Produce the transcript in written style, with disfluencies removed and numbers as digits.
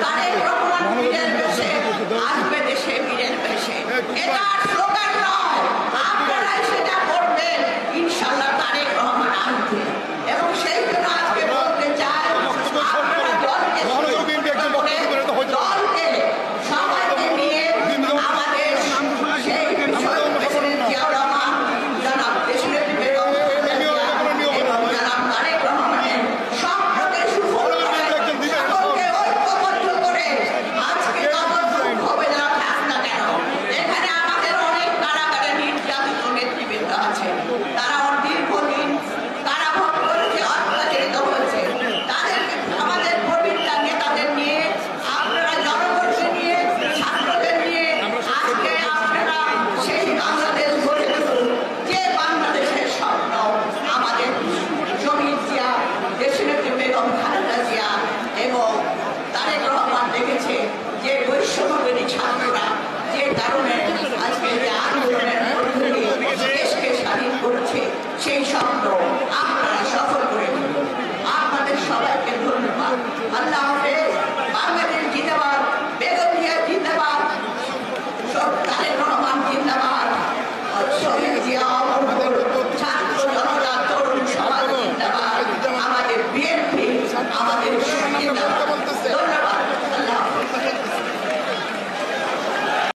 তারেক রহমান বীরের বেশে আসবে দেশে বীরের বেশে। এটা স্লোগান নয়, আপনারাই সেটা করবেন, ইনশাআল্লাহ তারেক রহমান আসবে। এবং সেই জন্য আজকে বলতে চাই, আপনারা দলকে সবাইকে নিয়ে আমাদের সেই প্রেসিডেন্ট জিয়াউর রহমান, জনাব দেশনেত্রী বেগম এবং জনাব তারেক রহমানের সম্পর্কে সুফল সকলকে ঐক্যবদ্ধ করে আজকে যত হবে না থাক না কেন, এখানে আমাদের অনেক কারাগারে নির্যাতিত নেতৃবৃন্দ আছে, তারা দীর্ঘদিন কারাভোগ করেছে, অত্যাচারিত হয়েছে, তাদেরকে আমাদের প্রবীণতা নেতাদের নিয়ে, আপনারা জনগণকে নিয়ে, ছাত্রদের নিয়ে আজকে আপনারা সেই বাংলাদেশ গড়ে তুলুন যে বাংলাদেশের স্বপ্ন আমাদের শহীদ জিয়া, দেশনেত্রী বেগম খালেদা জিয়া এবং তারেক রহমান দেখেছে, যে বৈষম্যবিরোধী ছাত্ররা যে কারণে আজকে যে আন্দোলনের মধ্য দিয়ে দেশকে স্বাধীন করেছে, সেই স্বপ্ন আপনারা সফল করে তুলুন। আপনাদের সবাইকে ধন্যবাদ। আল্লাহ হাফেজ। বাংলাদেশ জিন্দাবাদ, বেগম জিয়া জিন্দাবাদ, তারেক রহমান জিন্দাবাদ, শহীদ জিয়া অমর, ছাত্র জনতা, তরুণ সমাজ জিন্দাবাদ, আমাদের বিএনপি, আমাদের জিন্দাবাদ।